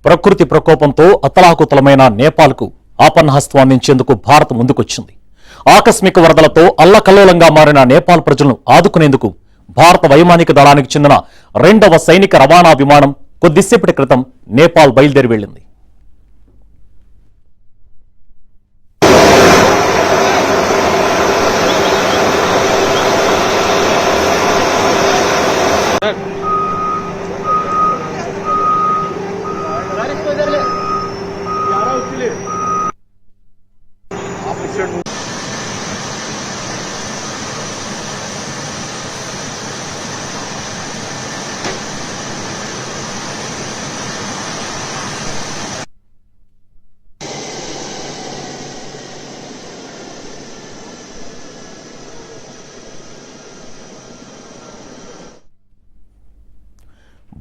ప్రకృతి ప్రకోపంతో అతలాకుతలమైన నేపాల్కు ఆపన్నహస్తం అందించేందుకు భారత్ ముందుకొచ్చింది. ఆకస్మిక వరదలతో అల్లకల్లోలంగా మారిన నేపాల్ ప్రజలను ఆదుకునేందుకు భారత వైమానిక దళానికి చెందిన 2వ సైనిక రవాణా విమానం కొద్దిసేపటి క్రితం నేపాల్ బయలుదేరి వెళ్లింది.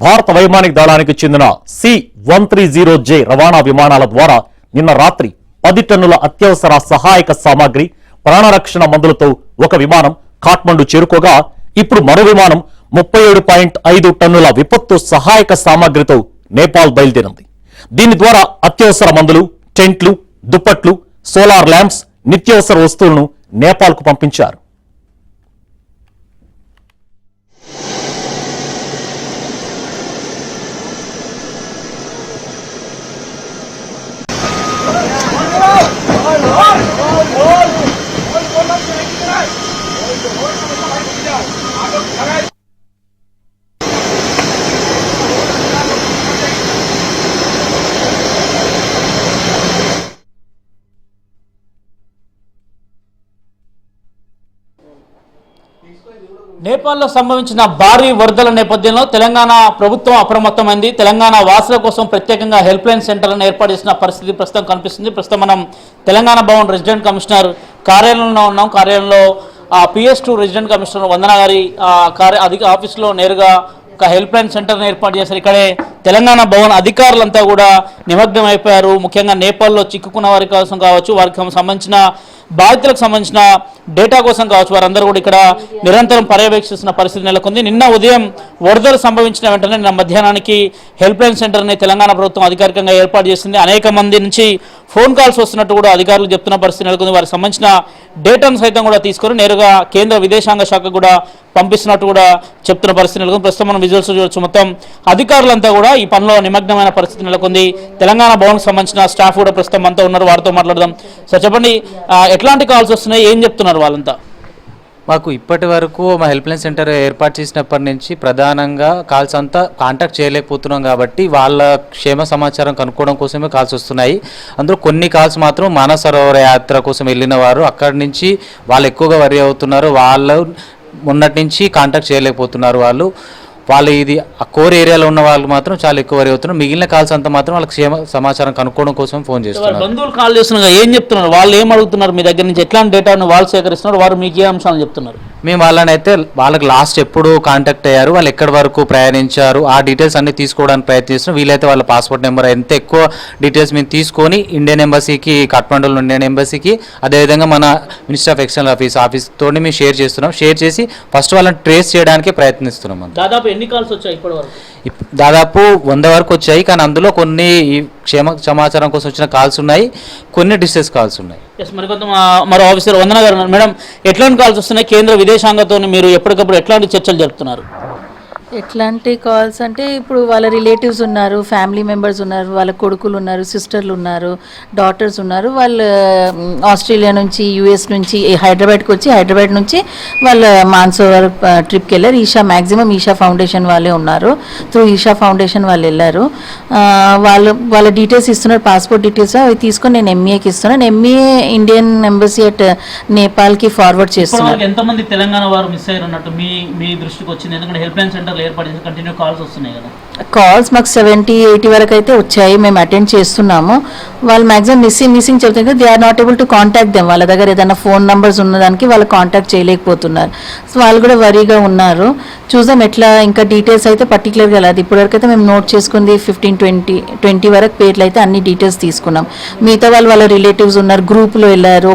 భారత వైమానిక దళానికి చెందిన C-130J రవాణా విమానాల ద్వారా నిన్న రాత్రి 10 టన్నుల అత్యవసర సహాయక సామాగ్రి, ప్రాణరక్షణ మందులతో ఒక విమానం ఖాట్మండు చేరుకోగా, ఇప్పుడు మరో విమానం 37.5 టన్నుల విపత్తు సహాయక సామాగ్రితో నేపాల్ బయలుదేరింది. దీని ద్వారా అత్యవసర మందులు, టెంట్లు, దుప్పట్లు, సోలార్ ల్యాంప్స్, నిత్యావసర వస్తువులను నేపాల్కు పంపించారు. నేపాల్లో సంభవించిన భారీ వరదల నేపథ్యంలో తెలంగాణ ప్రభుత్వం అప్రమత్తమైంది. తెలంగాణ వాసుల కోసం ప్రత్యేకంగా హెల్ప్ లైన్ సెంటర్లను ఏర్పాటు చేసిన పరిస్థితి ప్రస్తుతం కనిపిస్తుంది. ప్రస్తుతం మనం తెలంగాణ భవన్ రెసిడెంట్ కమిషనర్ కార్యాలయంలో ఉన్నాం. కార్యాలయంలో PS2 రెసిడెంట్ కమిషనర్ వందన గారి ఆఫీసులో నేరుగా ఒక హెల్ప్ లైన్ సెంటర్ని ఏర్పాటు చేశారు. ఇక్కడే తెలంగాణ భవన్ అధికారులంతా కూడా నిమగ్నం అయిపోయారు. ముఖ్యంగా నేపాల్లో చిక్కుకున్న వారి కోసం కావచ్చు, వారికి సంబంధించిన బాధితులకు సంబంధించిన డేటా కోసం కావచ్చు, వారందరూ కూడా ఇక్కడ నిరంతరం పర్యవేక్షిస్తున్న పరిస్థితి నెలకొంది. నిన్న ఉదయం వరదలు సంభవించిన వెంటనే నిన్న మధ్యాహ్నానికి హెల్ప్ లైన్ సెంటర్ని తెలంగాణ ప్రభుత్వం అధికారికంగా ఏర్పాటు చేసింది. అనేక మంది నుంచి ఫోన్ కాల్స్ వస్తున్నట్టు కూడా అధికారులు చెప్తున్న పరిస్థితి నెలకొంది. వారికి సంబంధించిన డేటాను సైతం కూడా తీసుకొని నేరుగా కేంద్ర విదేశాంగ శాఖ కూడా పంపిస్తున్నట్టు కూడా చెప్తున్న పరిస్థితి నెలకొంది. ప్రస్తుతం మనం విజువల్స్ చూడవచ్చు. మొత్తం అధికారులంతా కూడా ఈ పనిలో నిమగ్నమైన పరిస్థితి నెలకొంది. తెలంగాణ భవన్కి సంబంధించిన స్టాఫ్ కూడా ప్రస్తుతం అంతా ఉన్నారు, వారితో మాట్లాడదాం. సార్ చెప్పండి, ఎట్లాంటి కాల్స్ వస్తున్నాయి, ఏం చెప్తున్నారు వాళ్ళంతా? మాకు ఇప్పటి వరకు మా హెల్ప్ లైన్ సెంటర్ ఏర్పాటు చేసినప్పటి నుంచి ప్రధానంగా కాల్స్ అంతా కాంటాక్ట్ చేయలేకపోతున్నాం కాబట్టి వాళ్ళ క్షేమ సమాచారం కనుక్కోవడం కోసమే కాల్స్ వస్తున్నాయి. అందులో కొన్ని కాల్స్ మాత్రం మానస సరోవర యాత్ర కోసం వెళ్ళిన వారు, అక్కడి నుంచి వాళ్ళు ఎక్కువగా వరి అవుతున్నారు. వాళ్ళు మొన్నటి నుంచి కాంటాక్ట్ చేయలేకపోతున్నారు. వాళ్ళు ఇది ఆ కోర్ ఏరియాలో ఉన్న వాళ్ళు మాత్రం చాలా ఎక్కువ వరి అవుతున్నారు. మిగిలిన కాల్స్ అంతా మాత్రం వాళ్ళకి క్షేమ సమాచారం కనుక్కోవడం కోసం ఫోన్ చేస్తున్నారు. బంధువులు కాల్ చేస్తున్నారు, ఏం చెప్తున్నారు, వాళ్ళు ఏం అడుగుతున్నారు మీ దగ్గర నుంచి, ఎట్లాంటి డేటాను వాళ్ళు సేకరిస్తున్నారు, వారు మీకు ఏ అంశాలు చెప్తున్నారు? మేము వాళ్ళకి లాస్ట్ ఎప్పుడు కాంటాక్ట్ అయ్యారు, వాళ్ళు ఎక్కడి వరకు ప్రయాణించారు, ఆ డీటెయిల్స్ అన్ని తీసుకోవడానికి ప్రయత్నిస్తున్నాం. వీలైతే వాళ్ళ పాస్పోర్ట్ నెంబర్ ఎంత ఎక్కువ డీటెయిల్స్ మేము తీసుకొని ఇండియన్ ఎంబసీకి, కాఠ్మండూలో ఇండియన్ ఎంబసీకి, అదేవిధంగా మన మినిస్టర్ ఆఫ్ ఎక్స్టర్నల్ ఆఫీస్తో మేము షేర్ చేస్తున్నాం. షేర్ చేసి ఫస్ట్ వాళ్ళని ట్రేస్ చేయడానికి ప్రయత్నిస్తున్నాం. దాదాపు ఎన్ని కాల్స్ వచ్చాయి ఇప్పటి వరకు? దాదాపు 100 వరకు వచ్చాయి, కానీ అందులో కొన్ని క్షేమ సమాచారం కోసం వచ్చిన కాల్స్ ఉన్నాయి, కొన్ని డిస్ట్రెస్ కాల్స్ ఉన్నాయి. మరో ఆఫీసర్ వందన గారు, మేడం ఎట్లాంటి కాల్స్ వస్తున్నాయి? కేంద్ర విదేశాంగంతో మీరు ఎప్పటికప్పుడు ఎట్లాంటి చర్చలు జరుపుతున్నారు? ఎట్లాంటి కాల్స్ అంటే ఇప్పుడు వాళ్ళ రిలేటివ్స్ ఉన్నారు, ఫ్యామిలీ మెంబర్స్ ఉన్నారు, వాళ్ళ కొడుకులు ఉన్నారు, సిస్టర్లు ఉన్నారు, డాటర్స్ ఉన్నారు. వాళ్ళు ఆస్ట్రేలియా నుంచి, US నుంచి హైదరాబాద్కి వచ్చి, హైదరాబాద్ నుంచి వాళ్ళ మాన్సోవర్ ట్రిప్కి వెళ్ళారు. మ్యాక్సిమం ఈషా ఫౌండేషన్ వాళ్ళే ఉన్నారు. త్రూ ఈషా ఫౌండేషన్ వాళ్ళు వెళ్ళారు. వాళ్ళ డీటెయిల్స్ ఇస్తున్నారు, పాస్పోర్ట్ డీటెయిల్స్ అవి తీసుకొని నేను MAకి ఇస్తున్నాను. MA ఇండియన్ ఎంబసీ అట్ నేపాల్కి ఫార్వర్డ్ చేస్తున్నాను. ఎంతమంది తెలంగాణ వారు మిస్ అయ్యారు అన్నట్టు మీ దృష్టికి వచ్చింది? ఎందుకంటే help line centre continue calls వస్తున్నాయి కదా. కాల్స్ మాకు 70-80 వరకు అయితే వచ్చాయి, మేము అటెండ్ చేస్తున్నాము. వాళ్ళు మ్యాక్సిమం మిస్సింగ్ చెప్తారు. They are not able to contact them. వాళ్ళ దగ్గర ఏదైనా ఫోన్ నంబర్స్ ఉన్నదానికి వాళ్ళు కాంటాక్ట్ చేయలేకపోతున్నారు. సో వాళ్ళు కూడా వరీగా ఉన్నారు. చూద్దాం ఎట్లా, ఇంకా డీటెయిల్స్ అయితే పర్టికులర్గా లేదు. ఇప్పటివరకు అయితే మేము నోట్ చేసుకుంది 15-20 వరకు పేర్లు అయితే అన్ని డీటెయిల్స్ తీసుకున్నాం. మిగతా వాళ్ళ రిలేటివ్స్ ఉన్నారు, గ్రూప్లో వెళ్ళారు,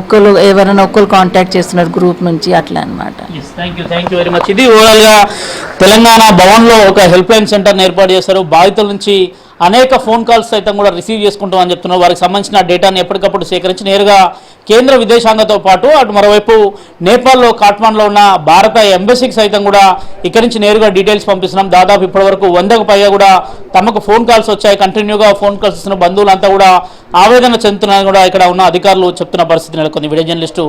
ఎవరైనా ఒక్కరు కాంటాక్ట్ చేస్తున్నారు గ్రూప్ నుంచి, అట్లా అనమాట. Thank you very much. ఇది ఓవరాల్గా తెలంగాణ భవన్లో ఒక హెల్ప్ లైన్ సెంటర్ని ఏర్పాటు చేశారు. బాధితుల నుంచి అనేక ఫోన్ కాల్స్ సైతం కూడా రిసీవ్ చేసుకుంటామని చెప్తున్నారు. వారికి సంబంధించిన డేటాను ఎప్పటికప్పుడు సేకరించి నేరుగా కేంద్ర విదేశాంగతో పాటు అటు మరోవైపు నేపాల్లో కాఠ్మాండ్లో ఉన్న భారత ఎంబసీకి సైతం కూడా ఇక్కడి నుంచి నేరుగా డీటెయిల్స్ పంపిస్తున్నాం. దాదాపు ఇప్పటివరకు 100కు పైగా కూడా తమకు ఫోన్ కాల్స్ వచ్చాయి. కంటిన్యూగా ఫోన్ కాల్స్ ఇస్తున్న బంధువులంతా కూడా ఆవేదన చెందుతున్నారని కూడా ఇక్కడ ఉన్న అధికారులు చెప్తున్న పరిస్థితి నెలకొంది. వీడియో జర్నలిస్టు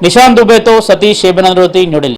నిశాంత్ దుబేతో సతీష్ షేబెనంద్రోతి, న్యూఢిల్లీ.